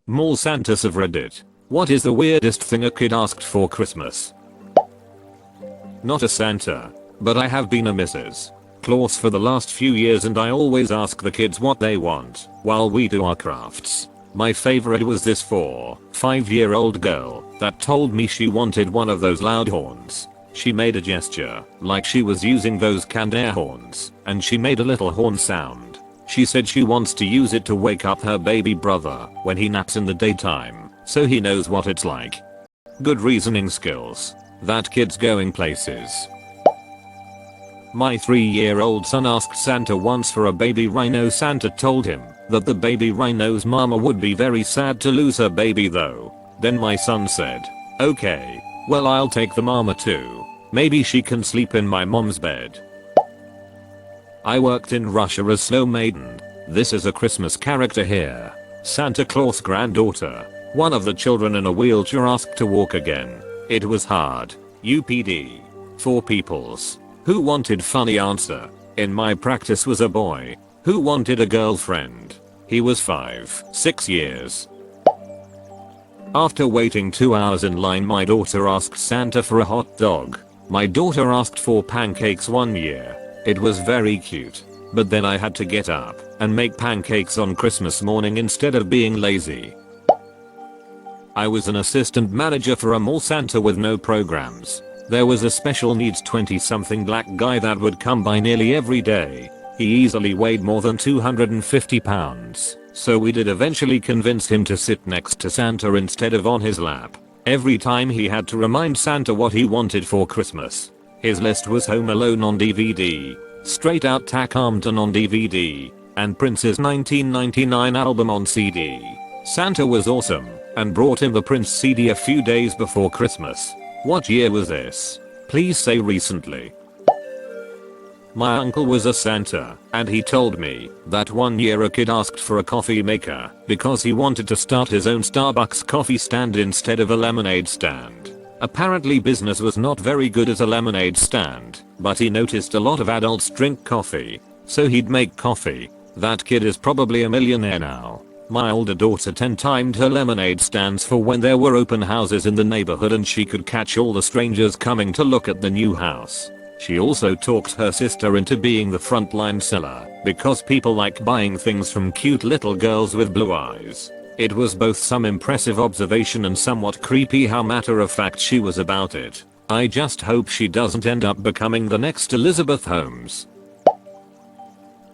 Mall Santas of Reddit. What is the weirdest thing a kid asked for Christmas? Not a Santa, but I have been a Mrs. Claus for the last few years and I always ask the kids what they want while we do our crafts. My favorite was this 4-5-year-old girl that told me she wanted one of those loud horns. She made a gesture like she was using those canned air horns and she made a little horn sound. She said she wants to use it to wake up her baby brother when he naps in the daytime so he knows what it's like. Good reasoning skills. That kid's going places. My 3-year-old son asked Santa once for a baby rhino. Santa told him that the baby rhino's mama would be very sad to lose her baby though. Then my son said, okay, well I'll take the mama too. Maybe she can sleep in my mom's bed. I worked in Russia as snow maiden. This is a Christmas character here. Santa Claus' granddaughter. One of the children in a wheelchair asked to walk again. It was hard. UPD. 4 peoples. Who wanted funny answer? In my practice was a boy. Who wanted a girlfriend? He was 5-6 years. After waiting 2 hours in line, my daughter asked Santa for a hot dog. My daughter asked for pancakes one year. It was very cute. But then I had to get up and make pancakes on Christmas morning instead of being lazy. I was an assistant manager for a mall Santa with no programs. There was a special needs 20-something black guy that would come by nearly every day. He easily weighed more than 250 pounds, so we did eventually convince him to sit next to Santa instead of on his lap. Every time he had to remind Santa what he wanted for Christmas. His list was Home Alone on DVD, Straight Outta Compton on DVD, and Prince's 1999 album on CD. Santa was awesome and brought him the Prince CD a few days before Christmas. What year was this? Please say recently. My uncle was a Santa, and he told me that one year a kid asked for a coffee maker because he wanted to start his own Starbucks coffee stand instead of a lemonade stand. Apparently business was not very good at a lemonade stand, but he noticed a lot of adults drink coffee, so he'd make coffee. That kid is probably a millionaire now. My older daughter 10-timed her lemonade stands for when there were open houses in the neighborhood and she could catch all the strangers coming to look at the new house. She also talked her sister into being the frontline seller because people like buying things from cute little girls with blue eyes. It was both some impressive observation and somewhat creepy how matter of fact she was about it. I just hope she doesn't end up becoming the next Elizabeth Holmes.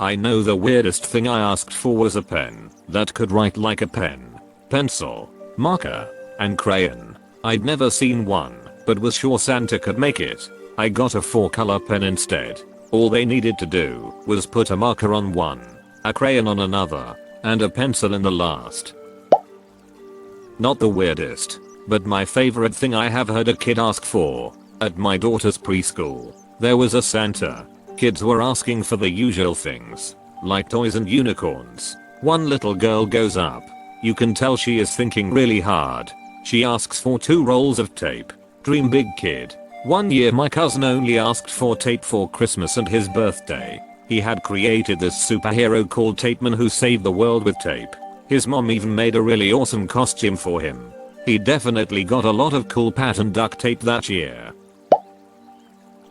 I know the weirdest thing I asked for was a pen that could write like a pen, pencil, marker, and crayon. I'd never seen one, but was sure Santa could make it. I got a 4-color pen instead. All they needed to do was put a marker on one, a crayon on another, and a pencil in the last. Not the weirdest, but my favorite thing I have heard a kid ask for. At my daughter's preschool, there was a Santa. Kids were asking for the usual things, like toys and unicorns. One little girl goes up. You can tell she is thinking really hard. She asks for 2 rolls of tape. Dream big, kid. One year my cousin only asked for tape for Christmas and his birthday. He had created this superhero called Tapeman who saved the world with tape. His mom even made a really awesome costume for him. He definitely got a lot of cool pattern duct tape that year.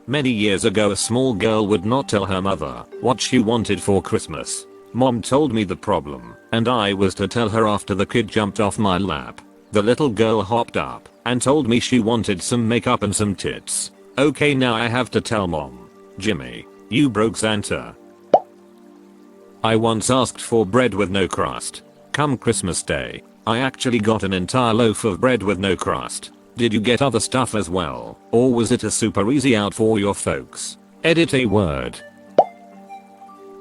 Many years ago a small girl would not tell her mother what she wanted for Christmas. Mom told me the problem, and I was to tell her after the kid jumped off my lap. The little girl hopped up and told me she wanted some makeup and some tits. Okay, now I have to tell mom. Jimmy, you broke Santa. I once asked for bread with no crust. Come Christmas Day, I actually got an entire loaf of bread with no crust. Did you get other stuff as well, or was it a super easy out for your folks? Edit a word.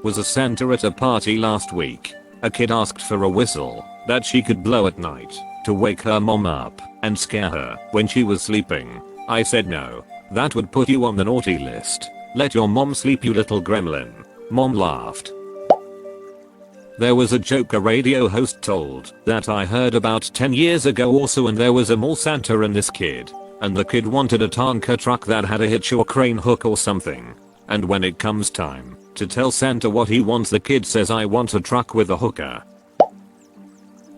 Was a Santa at a party last week. A kid asked for a whistle that she could blow at night to wake her mom up and scare her when she was sleeping. I said no, that would put you on the naughty list. Let your mom sleep, you little gremlin. Mom laughed. There was a joke a radio host told that I heard about 10 years ago also, and there was a mall Santa and this kid. And the kid wanted a Tonka truck that had a hitch or crane hook or something. And when it comes time to tell Santa what he wants, the kid says, I want a truck with a hooker.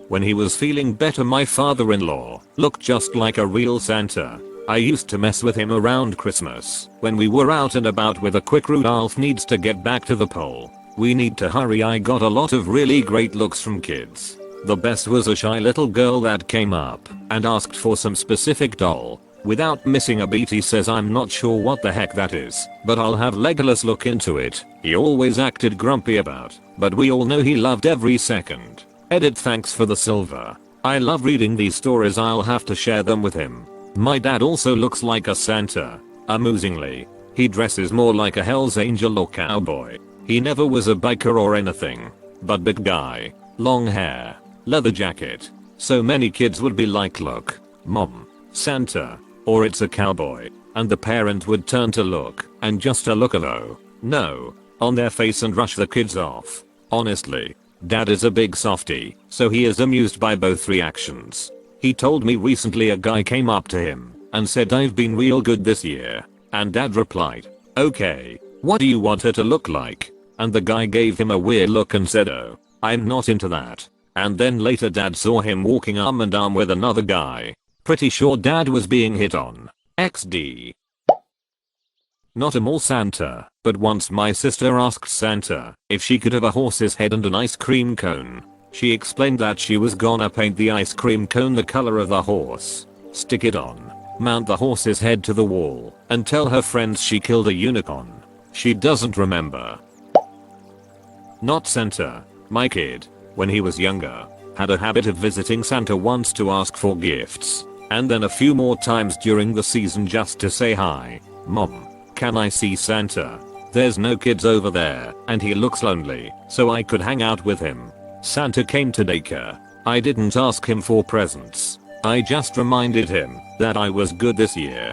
When he was feeling better, my father-in-law looked just like a real Santa. I used to mess with him around Christmas when we were out and about with a quick Rudolph needs to get back to the pole. We need to hurry. I got a lot of really great looks from kids. The best was a shy little girl that came up and asked for some specific doll. Without missing a beat, he says, I'm not sure what the heck that is, but I'll have Legolas look into it. He always acted grumpy about, but we all know he loved every second. Edit, thanks for the silver. I love reading these stories. I'll have to share them with him. My dad also looks like a Santa. Amusingly, he dresses more like a Hell's Angel or cowboy. He never was a biker or anything, but big guy, long hair, leather jacket. So many kids would be like, look, Mom, Santa, or it's a cowboy, and the parent would turn to look, and just a look of oh, no, on their face and rush the kids off. Honestly, Dad is a big softie, so he is amused by both reactions. He told me recently a guy came up to him and said, I've been real good this year. And Dad replied, okay, what do you want her to look like? And the guy gave him a weird look and said, oh, I'm not into that. And then later Dad saw him walking arm in arm with another guy. Pretty sure Dad was being hit on. XD. Not a mall Santa, but once my sister asked Santa if she could have a horse's head and an ice cream cone. She explained that she was gonna paint the ice cream cone the color of the horse, stick it on, mount the horse's head to the wall, and tell her friends she killed a unicorn. She doesn't remember. Not Santa. My kid, when he was younger, had a habit of visiting Santa once to ask for gifts, and then a few more times during the season just to say hi. Mom, can I see Santa? There's no kids over there, and he looks lonely, so I could hang out with him. Santa came to daycare. I didn't ask him for presents. I just reminded him that I was good this year.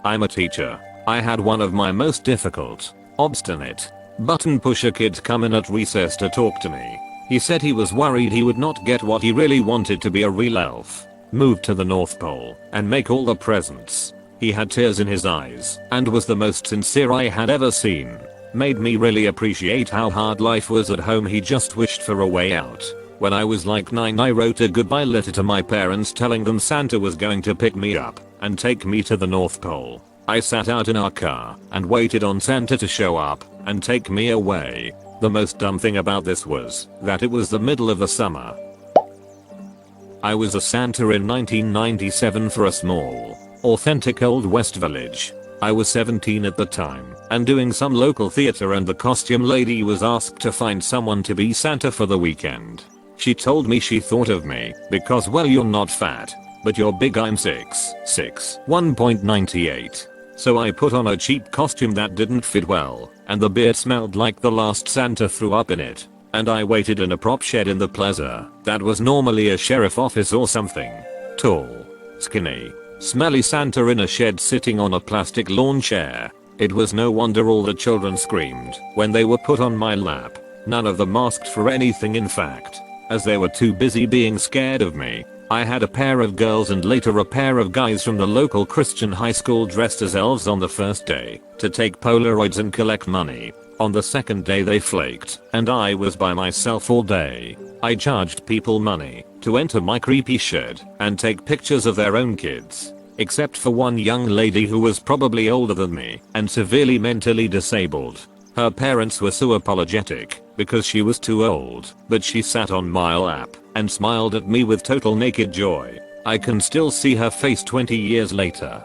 I'm a teacher. I had one of my most difficult, obstinate, button pusher kids come in at recess to talk to me. He said he was worried he would not get what he really wanted, to be a real elf, move to the North Pole, and make all the presents. He had tears in his eyes and was the most sincere I had ever seen. Made me really appreciate how hard life was at home. He just wished for a way out. When I was like 9, I wrote a goodbye letter to my parents telling them Santa was going to pick me up and take me to the North Pole. I sat out in our car and waited on Santa to show up and take me away. The most dumb thing about this was that it was the middle of the summer. I was a Santa in 1997 for a small, authentic Old West village. I was 17 at the time and doing some local theater, and the costume lady was asked to find someone to be Santa for the weekend. She told me she thought of me because, well, you're not fat, but you're big. I'm 6'6", 1.98. So I put on a cheap costume that didn't fit well, and the beard smelled like the last Santa threw up in it. And I waited in a prop shed in the plaza that was normally a sheriff office or something. Tall, skinny, smelly Santa in a shed sitting on a plastic lawn chair. It was no wonder all the children screamed when they were put on my lap. None of them asked for anything, in fact, as they were too busy being scared of me. I had a pair of girls and later a pair of guys from the local Christian high school dressed as elves on the first day to take Polaroids and collect money. On the second day they flaked, and I was by myself all day. I charged people money to enter my creepy shed and take pictures of their own kids. Except for one young lady who was probably older than me and severely mentally disabled. Her parents were so apologetic because she was too old, but she sat on my lap and smiled at me with total naked joy. I can still see her face 20 years later.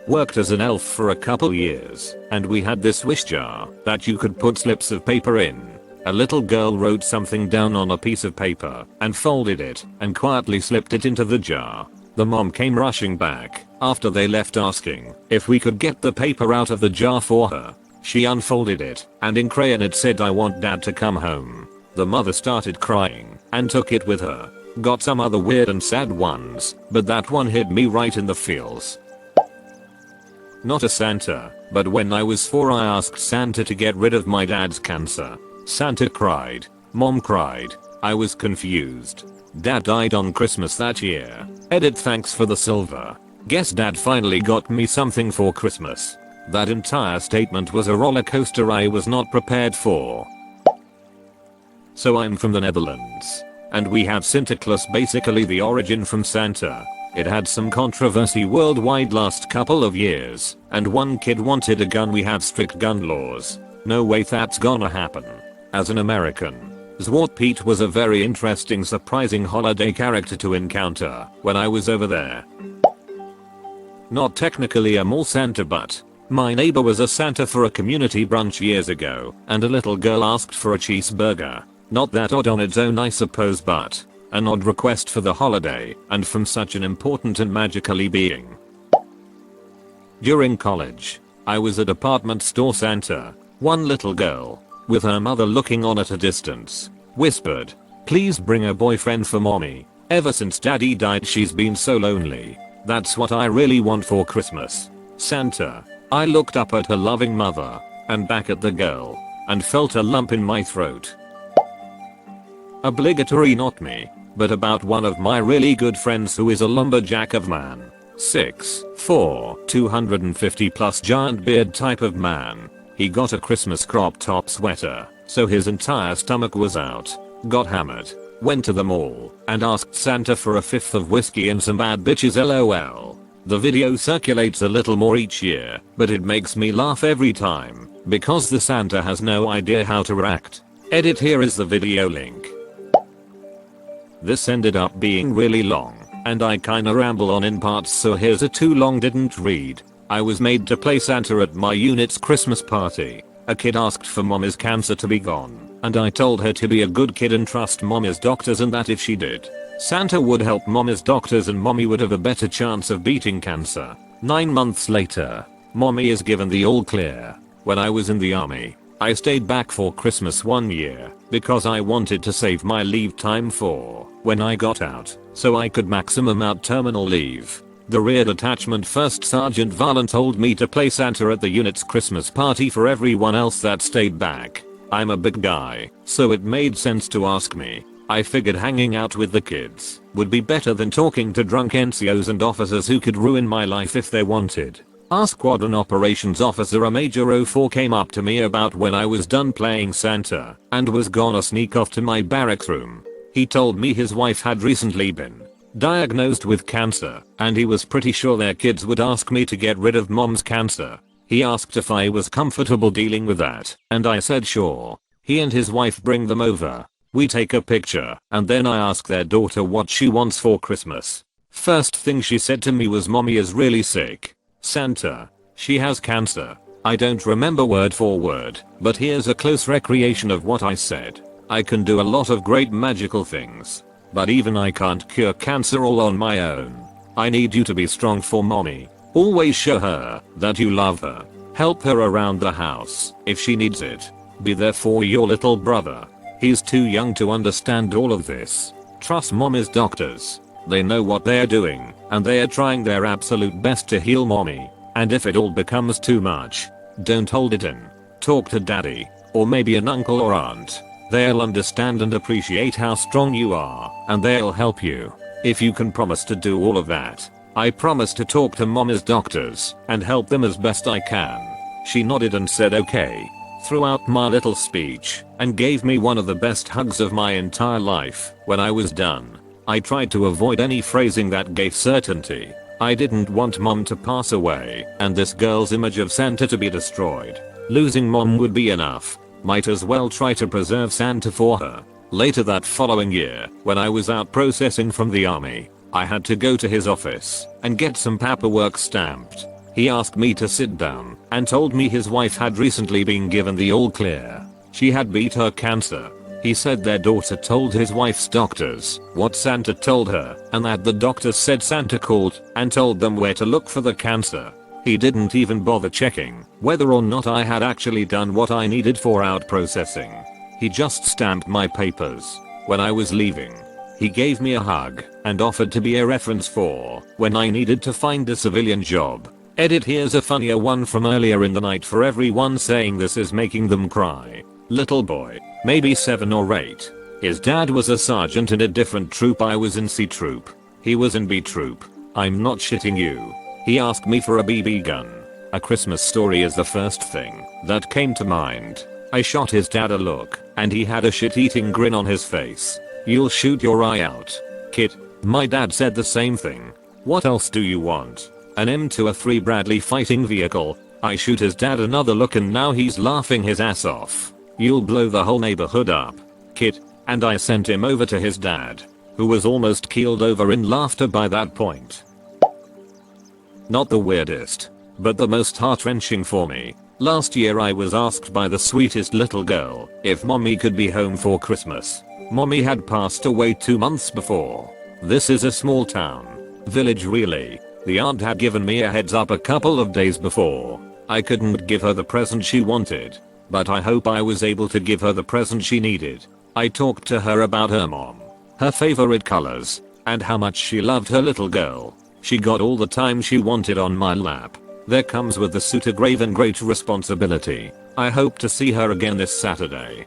Worked as an elf for a couple years, and we had this wish jar that you could put slips of paper in. A little girl wrote something down on a piece of paper and folded it and quietly slipped it into the jar. The mom came rushing back after they left asking if we could get the paper out of the jar for her. She unfolded it, and in crayon it said, "I want dad to come home." The mother started crying and took it with her. Got some other weird and sad ones, but that one hit me right in the feels. Not a Santa, but when I was 4 I asked Santa to get rid of my dad's cancer. Santa cried. Mom cried. I was confused. Dad died on Christmas that year. Edit, thanks for the silver. Guess dad finally got me something for Christmas. That entire statement was a roller coaster I was not prepared for. So I'm from the Netherlands. And we have Santa Claus, basically the origin from Santa. It had some controversy worldwide last couple of years, and one kid wanted a gun. We have strict gun laws. No way that's gonna happen. As an American, Zwart Pete was a very interesting, surprising holiday character to encounter when I was over there. Not technically a mall Santa, but my neighbor was a Santa for a community brunch years ago, and a little girl asked for a cheeseburger. Not that odd on its own, I suppose, but an odd request for the holiday, and from such an important and magically being. During college, I was a department store Santa. One little girl, with her mother looking on at a distance, whispered, "Please bring a boyfriend for mommy. Ever since daddy died she's been so lonely. That's what I really want for Christmas, Santa." I looked up at her loving mother, and back at the girl, and felt a lump in my throat. Obligatory not me, but about one of my really good friends who is a lumberjack of man. 6'4", 250 plus giant beard type of man. He got a Christmas crop top sweater, so his entire stomach was out. Got hammered, went to the mall, and asked Santa for a fifth of whiskey and some bad bitches lol. The video circulates a little more each year, but it makes me laugh every time, because the Santa has no idea how to react. Edit, here is the video link. This ended up being really long, and I kinda ramble on in parts, so here's a too long didn't read. I was made to play Santa at my unit's Christmas party. A kid asked for mommy's cancer to be gone, and I told her to be a good kid and trust mommy's doctors, and that if she did, Santa would help mommy's doctors and mommy would have a better chance of beating cancer. 9 months later, mommy is given the all clear. When I was in the army, I stayed back for Christmas one year because I wanted to save my leave time for when I got out, so I could maximum out terminal leave. The rear detachment First Sergeant Valen told me to play Santa at the unit's Christmas party for everyone else that stayed back. I'm a big guy, so it made sense to ask me. I figured hanging out with the kids would be better than talking to drunk NCOs and officers who could ruin my life if they wanted. Our squadron operations officer, a Major 04, came up to me about when I was done playing Santa and was gonna sneak off to my barracks room. He told me his wife had recently been diagnosed with cancer, and he was pretty sure their kids would ask me to get rid of mom's cancer. He asked if I was comfortable dealing with that, and I said sure. He and his wife bring them over. We take a picture, and then I ask their daughter what she wants for Christmas. First thing she said to me was, "Mommy is really sick. Santa, she has cancer." I don't remember word for word, but here's a close recreation of what I said. I can do a lot of great magical things, but even I can't cure cancer all on my own. I need you to be strong for mommy. Always show her that you love her. Help her around the house if she needs it. Be there for your little brother. He's too young to understand all of this. Trust mommy's doctors. They know what they're doing, and they are trying their absolute best to heal mommy. And if it all becomes too much, don't hold it in. Talk to daddy, or maybe an uncle or aunt. They'll understand and appreciate how strong you are, and they'll help you. If you can promise to do all of that, I promise to talk to mommy's doctors and help them as best I can. She nodded and said okay throughout my little speech, and gave me one of the best hugs of my entire life. When I was done, I tried to avoid any phrasing that gave certainty. I didn't want mom to pass away and this girl's image of Santa to be destroyed. Losing mom would be enough. Might as well try to preserve Santa for her. Later that following year, when I was out processing from the army, I had to go to his office and get some paperwork stamped. He asked me to sit down and told me his wife had recently been given the all clear. She had beat her cancer. He said their daughter told his wife's doctors what Santa told her, and that the doctors said Santa called and told them where to look for the cancer. He didn't even bother checking whether or not I had actually done what I needed for out processing. He just stamped my papers. When I was leaving, he gave me a hug and offered to be a reference for when I needed to find a civilian job. Edit, here's a funnier one from earlier in the night for everyone saying this is making them cry. Little boy, maybe 7 or 8. His dad was a sergeant in a different troop. I was in C troop. He was in B troop. I'm not shitting you. He asked me for a BB gun. A Christmas Story is the first thing that came to mind. I shot his dad a look, and he had a shit-eating grin on his face. You'll shoot your eye out, kid. My dad said the same thing. What else do you want? An M2A3 Bradley fighting vehicle. I shoot his dad another look and now he's laughing his ass off. You'll blow the whole neighborhood up, kid. And I sent him over to his dad, who was almost keeled over in laughter by that point. Not the weirdest, but the most heart-wrenching for me. Last year I was asked by the sweetest little girl if mommy could be home for Christmas. Mommy had passed away 2 months before. This is a small town. Village really. The aunt had given me a heads up a couple of days before. I couldn't give her the present she wanted, but I hope I was able to give her the present she needed. I talked to her about her mom, her favorite colors, and how much she loved her little girl. She got all the time she wanted on my lap. There comes with the suit a grave and great responsibility. I hope to see her again this Saturday.